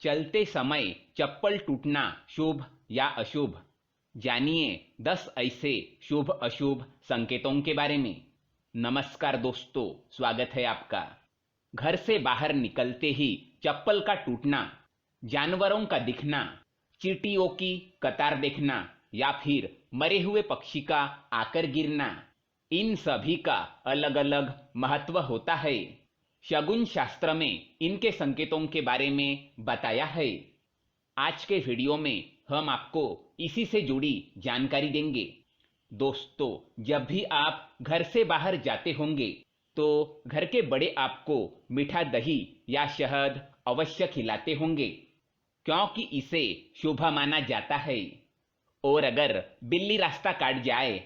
चलते समय चप्पल टूटना शुभ या अशुभ। जानिए 10 ऐसे शुभ अशुभ संकेतों के बारे में। नमस्कार दोस्तों, स्वागत है आपका। घर से बाहर निकलते ही चप्पल का टूटना, जानवरों का दिखना, चींटियों की कतार देखना या फिर मरे हुए पक्षी का आकर गिरना, इन सभी का अलग अलग महत्व होता है। शगुन शास्त्र में इनके संकेतों के बारे में बताया है। आज के वीडियो में हम आपको इसी से जुड़ी जानकारी देंगे। दोस्तों, जब भी आप घर से बाहर जाते होंगे तो घर के बड़े आपको मीठा दही या शहद अवश्य खिलाते होंगे, क्योंकि इसे शुभ माना जाता है। और अगर बिल्ली रास्ता काट जाए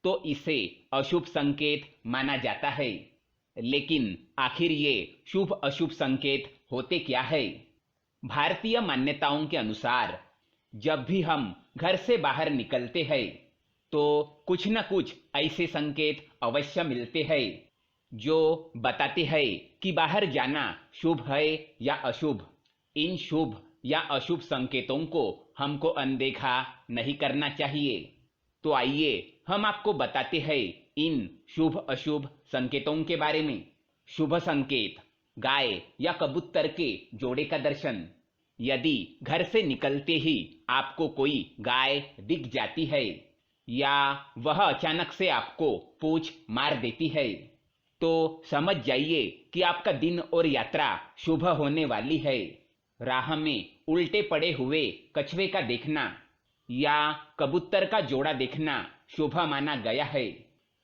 तो इसे अशुभ संकेत माना जाता है। लेकिन आखिर ये शुभ अशुभ संकेत होते क्या है? भारतीय मान्यताओं के अनुसार जब भी हम घर से बाहर निकलते हैं तो कुछ न कुछ ऐसे संकेत अवश्य मिलते हैं जो बताते हैं कि बाहर जाना शुभ है या अशुभ। इन शुभ या अशुभ संकेतों को हमको अनदेखा नहीं करना चाहिए। तो आइए हम आपको बताते हैं इन शुभ अशुभ संकेतों के बारे में। शुभ संकेत: गाय या कबूतर के जोड़े का दर्शन। यदि घर से निकलते ही आपको कोई गाय दिख जाती है या वह अचानक से आपको पूंछ मार देती है तो समझ जाइए कि आपका दिन और यात्रा शुभ होने वाली है। राह में उल्टे पड़े हुए कछुए का देखना या कबूतर का जोड़ा देखना शुभ माना गया है।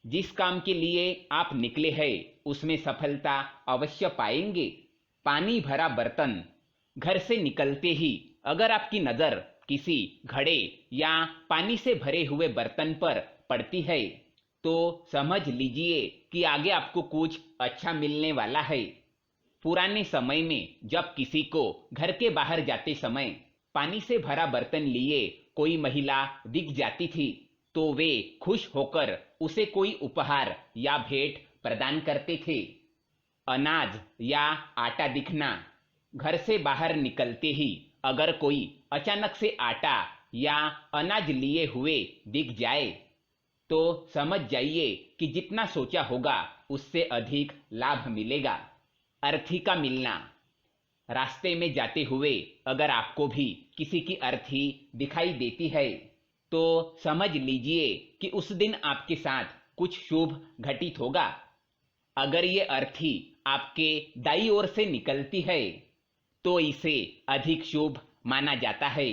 जिस काम के लिए आप निकले हैं उसमें सफलता अवश्य पाएंगे। पानी भरा बर्तन: घर से निकलते ही अगर आपकी नजर किसी घड़े या पानी से भरे हुए बर्तन पर पड़ती है तो समझ लीजिए कि आगे आपको कुछ अच्छा मिलने वाला है। पुराने समय में जब किसी को घर के बाहर जाते समय पानी से भरा बर्तन लिए कोई महिला दिख जाती थी तो वे खुश होकर उसे कोई उपहार या भेंट प्रदान करते थे। अनाज या आटा दिखना: घर से बाहर निकलते ही अगर कोई अचानक से आटा या अनाज लिए हुए दिख जाए तो समझ जाइए कि जितना सोचा होगा उससे अधिक लाभ मिलेगा। अर्थी का मिलना: रास्ते में जाते हुए अगर आपको भी किसी की अर्थी दिखाई देती है तो समझ लीजिए कि उस दिन आपके साथ कुछ शुभ घटित होगा। अगर ये अर्थी आपके दाईं ओर से निकलती है तो इसे अधिक शुभ माना जाता है।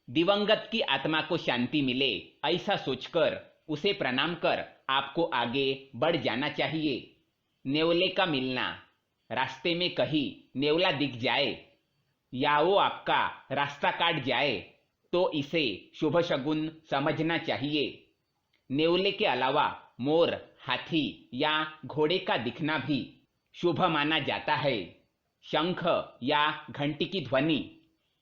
दिवंगत की आत्मा को शांति मिले ऐसा सोचकर उसे प्रणाम कर आपको आगे बढ़ जाना चाहिए। नेवले का मिलना: रास्ते में कहीं नेवला दिख जाए या वो आपका रास्ता काट जाए तो इसे शुभ शगुन समझना चाहिए। नेवले के अलावा मोर, हाथी या घोड़े का दिखना भी शुभ माना जाता है। शंख या घंटी की ध्वनि: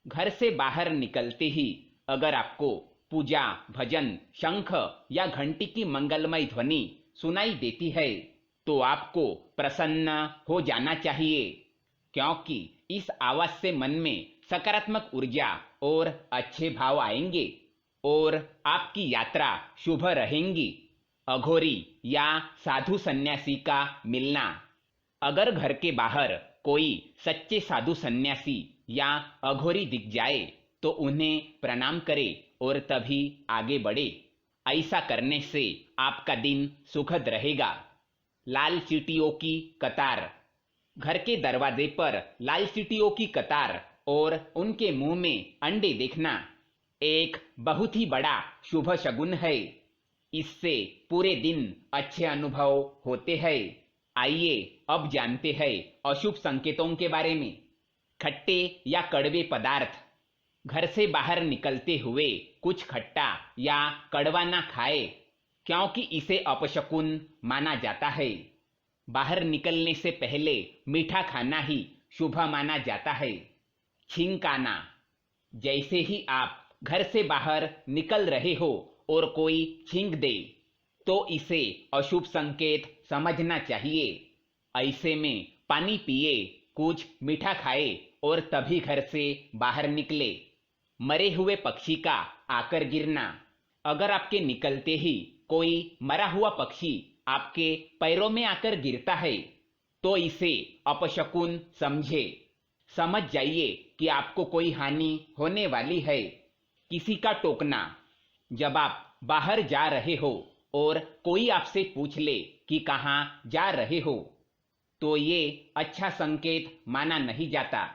घर से बाहर निकलते ही अगर आपको पूजा, भजन, शंख या घंटी की मंगलमय ध्वनि सुनाई देती है तो आपको प्रसन्न हो जाना चाहिए, क्योंकि इस आवाज से मन में सकारात्मक ऊर्जा और अच्छे भाव आएंगे और आपकी यात्रा शुभ रहेंगी। अघोरी या साधु सन्यासी का मिलना: अगर घर के बाहर कोई सच्चे साधु सन्यासी या अघोरी दिख जाए तो उन्हें प्रणाम करें और तभी आगे बढ़े। ऐसा करने से आपका दिन सुखद रहेगा। लाल चींटियों की कतार: घर के दरवाजे पर लाल चींटियों की कतार और उनके मुंह में अंडे देखना एक बहुत ही बड़ा शुभ शगुन है। इससे पूरे दिन अच्छे अनुभव होते हैं। आइए अब जानते हैं अशुभ संकेतों के बारे में। खट्टे या कड़वे पदार्थ: घर से बाहर निकलते हुए कुछ खट्टा या कड़वा ना खाए, क्योंकि इसे अपशकुन माना जाता है। बाहर निकलने से पहले मीठा खाना ही शुभ माना जाता है। छींक आना: जैसे ही आप घर से बाहर निकल रहे हो और कोई छींक दे तो इसे अशुभ संकेत समझना चाहिए। ऐसे में पानी पिए, कुछ मीठा खाए और तभी घर से बाहर निकले। मरे हुए पक्षी का आकर गिरना। अगर आपके निकलते ही कोई मरा हुआ पक्षी आपके पैरों में आकर गिरता है तो इसे अपशकुन समझे। समझ जाइए कि आपको कोई हानि होने वाली है। किसी का टोकना। जब आप बाहर जा रहे हो और कोई आपसे पूछ ले कि कहाँ जा रहे हो तो ये अच्छा संकेत माना नहीं जाता।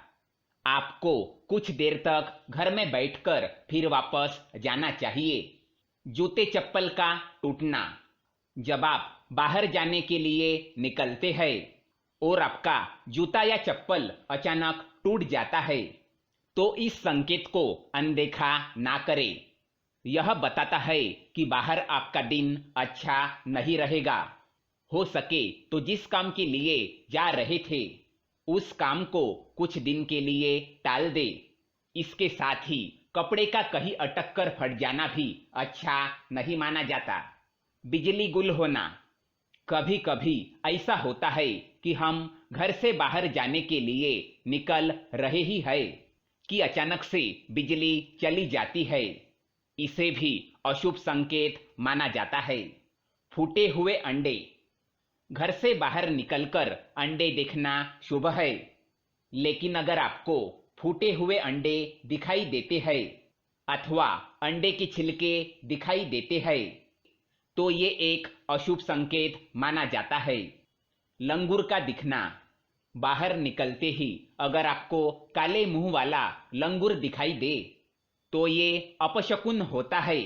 आपको कुछ देर तक घर में बैठकर फिर वापस जाना चाहिए। जूते चप्पल का टूटना। जब आप बाहर जाने के लिए निकलते हैं और आपका जूता या चप्पल अचानक टूट जाता है तो इस संकेत को अनदेखा ना करें। यह बताता है कि बाहर आपका दिन अच्छा नहीं रहेगा। हो सके तो जिस काम के लिए जा रहे थे उस काम को कुछ दिन के लिए टाल दे। इसके साथ ही कपड़े का कहीं अटक कर फट जाना भी अच्छा नहीं माना जाता। बिजली गुल होना। कभी कभी ऐसा होता है कि हम घर से बाहर जाने के लिए निकल रहे ही है कि अचानक से बिजली चली जाती है। इसे भी अशुभ संकेत माना जाता है। फूटे हुए अंडे। घर से बाहर निकलकर अंडे देखना शुभ है, लेकिन अगर आपको फूटे हुए अंडे दिखाई देते हैं अथवा अंडे के छिलके दिखाई देते हैं तो ये एक अशुभ संकेत माना जाता है। लंगूर का दिखना। बाहर निकलते ही अगर आपको काले मुंह वाला लंगूर दिखाई दे तो ये अपशकुन होता है।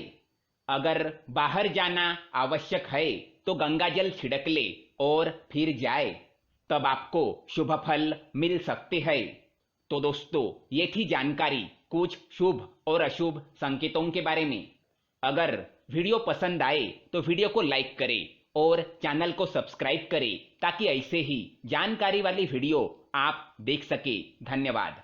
अगर बाहर जाना आवश्यक है तो गंगाजल छिड़क ले और फिर जाए, तब आपको शुभ फल मिल सकते हैं। तो दोस्तों, ये थी जानकारी कुछ शुभ और अशुभ संकेतों के बारे में। अगर वीडियो पसंद आए तो वीडियो को लाइक करें और चैनल को सब्सक्राइब करें ताकि ऐसे ही जानकारी वाली वीडियो आप देख सके। धन्यवाद।